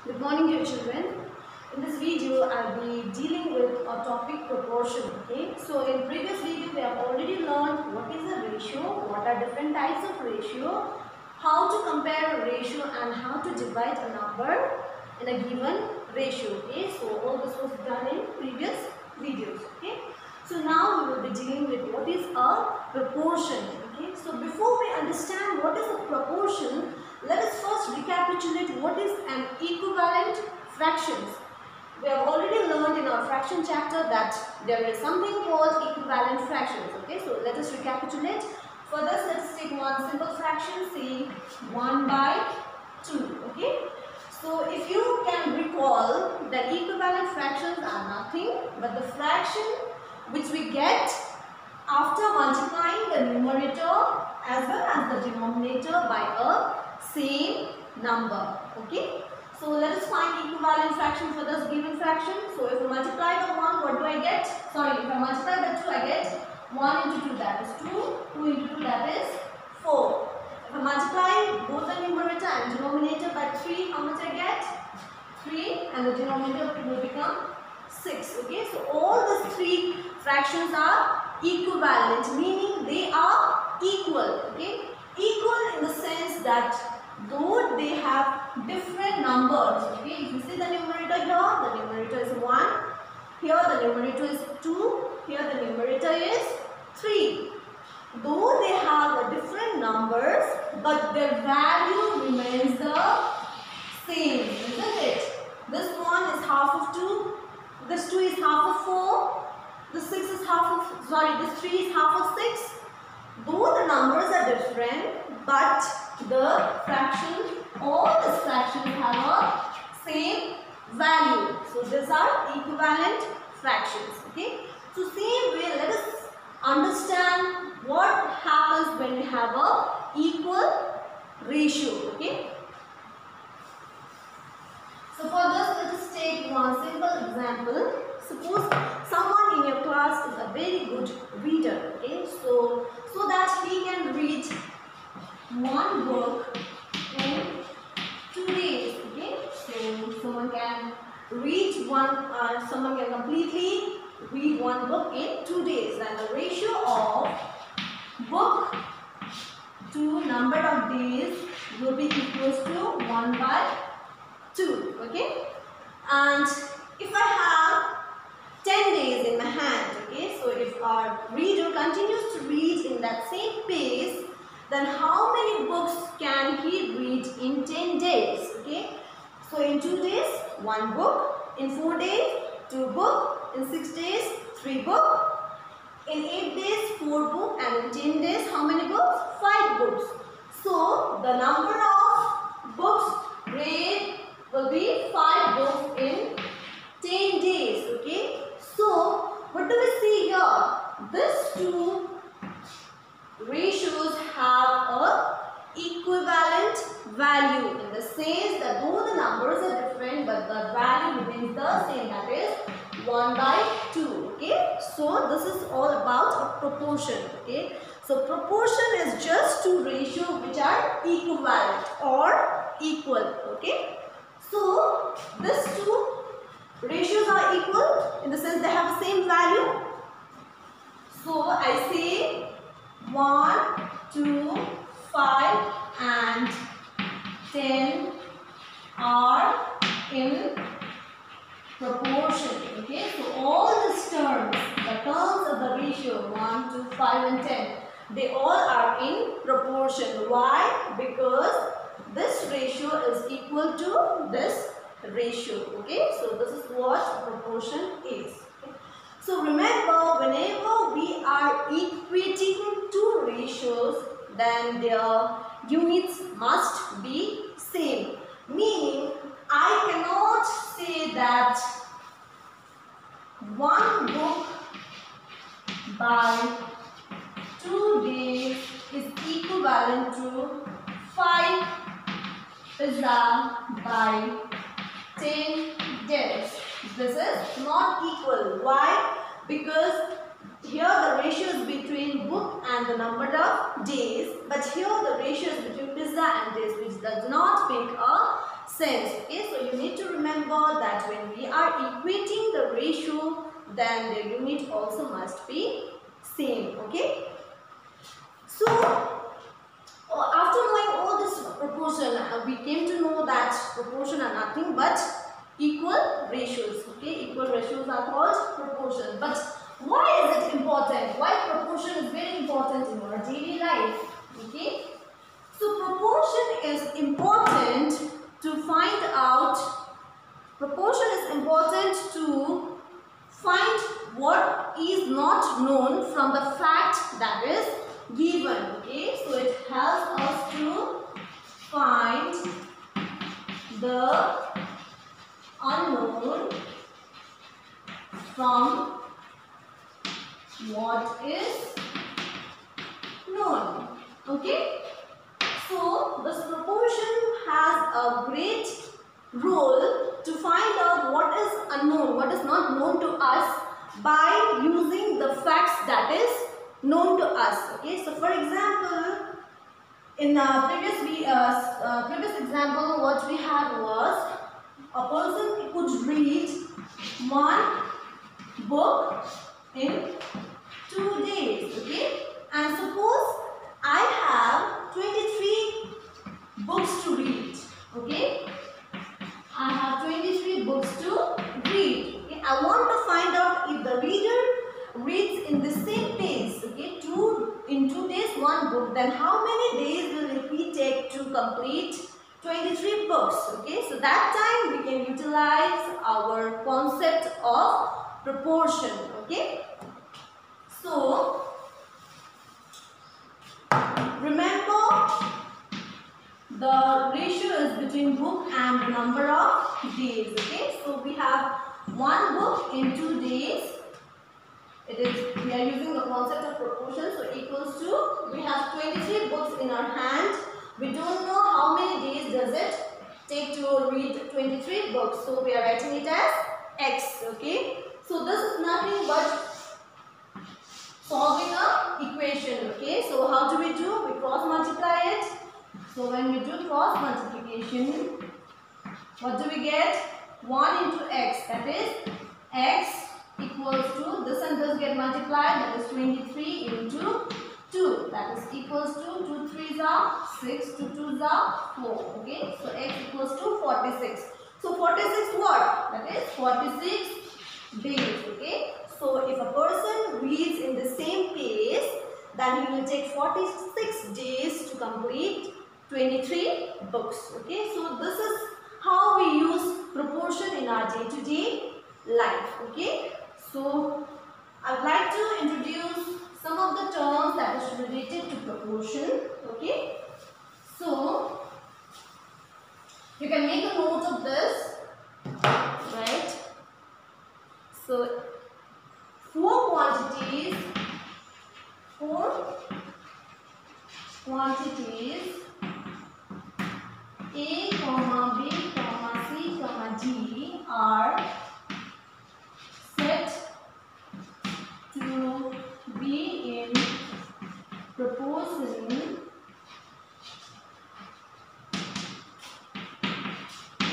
Good morning, dear children. In this video, I'll be dealing with a topic proportion. Okay. So in previous video, we have already learned what is a ratio, what are different types of ratio, how to compare a ratio, and how to divide a number in a given ratio. Okay. So all this was done in previous videos. Okay. So now we will be dealing with what is a proportion. Okay. So before we understand what is a proportion, let us first recapitulate what is an equivalent fractions. We have already learned in our fraction chapter that there is something called equivalent fractions. Okay, so let us recapitulate. For this, let's take one simple fraction, say 1 by 2. Okay, so if you can recall, the equivalent fractions are nothing but the fraction which we get after multiplying the numerator as well as the denominator by a same number. Okay, so let us find equivalent fraction for this given fraction. So if I multiply by 1, what do I get? Sorry, if I multiply by 2, I get 1 into 2, that is 2, 2 into 2, that is 4. If I multiply both the numerator and denominator by 3, how much I get? 3, and the denominator will become 6. Okay, so all these three fractions are equivalent, meaning they are equal. Okay, equal in the sense that though they have different numbers. Okay, if you see the numerator here, the numerator is 1, here the numerator is 2, here the numerator is 3. Though they have different numbers, but their value remains the same, isn't it? This 1 is half of 2, this 2 is half of 4, this 6 is half of, this 3 is half of 6. Though the numbers are different, but the fraction, all the fractions have a same value. So these are equivalent fractions. Okay. So same way, let us understand what happens when we have a equal ratio. Okay. So for this, let us take one simple example. Suppose someone in your class is a very good reader. Okay. So that he can read one book in 2 days. Okay, so someone can read someone can completely read one book in 2 days. Then the ratio of book to number of days will be equals to 1 by 2. Okay, and if I have 10 days in my hand, okay, so if our reader continues to read in that same pace, then how many books can he read in 10 days? Okay, so in 2 days, 1 book, in 4 days, 2 books, in 6 days, 3 books, in 8 days, 4 books, and in 10 days, how many books? 5 books. So the number of books read will be 5 books in 10 days. Okay, so what do we see here? These two ratios have a equivalent value in the sense that though the numbers are different, but the value remains the same, that is 1 by 2. Okay, so this is all about a proportion. Okay, so proportion is just two ratios which are equivalent or equal. Okay, so these two ratios are equal in the sense they have the same value. So I say 1, 2, 5 and 10 are in proportion. Okay, so all these terms, the terms of the ratio 1, 2, 5 and 10, they all are in proportion. Why? Because this ratio is equal to this ratio. Okay, so this is what proportion is. Okay. So remember, whenever we are equating two ratios, then their units must be same. Meaning, I cannot say that one book by 2 days is equivalent to 5 pizza by 10 days. This is not equal. Why? Because here the ratio is between book and the number of days, but here the ratio is between pizza and days, which does not make a sense. Okay, so you need to remember that when we are equating the ratio, then the unit also must be same. Okay, so after knowing all this proportion, we came to know that proportion are nothing but equal ratios. Okay, equal ratios are called proportion. But why is it important? Why proportion is very important in our daily life? Okay, so proportion is important to find out. Proportion is important to find what is not known from the fact that is given. Okay, so it helps us to find the unknown from what is known. Okay, so this proportion has a great role to find out what is unknown, what is not known to us, by using the facts that is known to us. Okay, so for example, in previous example, what we had was a person could read one book in 2 days. Okay, and suppose I have 23 books to read. Okay, I have 23 books to read. Okay, I want to find out if the reader reads in the same pace. Okay, in 2 days one book, then how many days will he take to complete 23 books? Okay, so that time we can utilize our concept of proportion. Okay, so remember, the ratio is between book and the number of days. Okay, so we have one book in 2 days. We are using the concept of proportion, so equals to, we have 23 books in our hand. We don't know how many days does it take to read 23 books, so we are writing it as X. Okay, so this is nothing but solving a equation. Okay, so how do? We cross multiply it. So when we do cross multiplication, what do we get? 1 into x, that is x equals to, this and this get multiplied, that is 23 into 2, that is equals to 2 3s are 6, 2 2s are 4. Okay, so x equals to 46. So 46 what? That is 46 days. Okay, so if a person reads in the same pace, then he will take 46 days to complete 23 books. Okay, so this is how we use proportion in our day-to-day life. Okay, so I would like to introduce some of the terms that is related to proportion. Okay, so you can make a note of this, right? So four quantities A, comma B, comma C, comma D are said to be in proportion if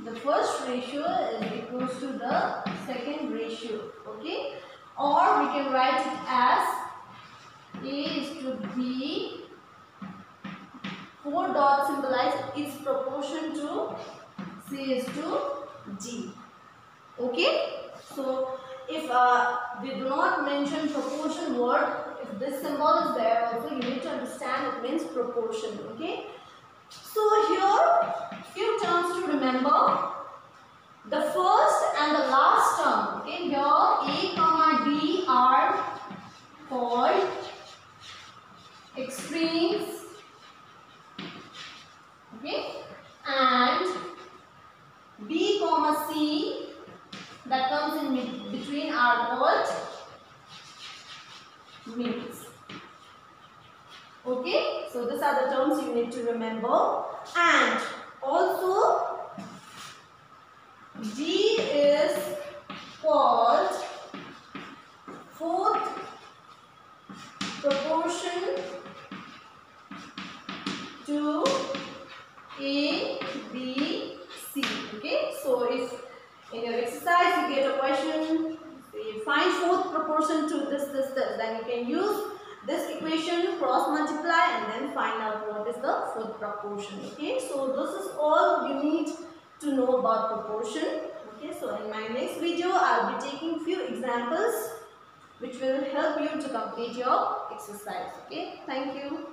the first ratio is equals to the second ratio. Okay, or we can write it as A is to B. 4 dots symbolize its proportion to C is to D. Okay, so if we do not mention proportion word, if this symbol is there also, you need to understand it means proportion. Okay, so here few terms to remember. The first and the last term. Okay, here A comma D are called extremes. Okay, and B comma C that comes in between are called means. Okay, so these are the terms you need to remember. And also D is called fourth proportion to B, C. Okay, so if in your exercise you get a question, say find fourth proportion to this, then you can use this equation, cross multiply, and then find out what is the fourth proportion. Okay, so this is all you need to know about proportion. Okay, so in my next video I'll be taking few examples which will help you to complete your exercise. Okay, thank you.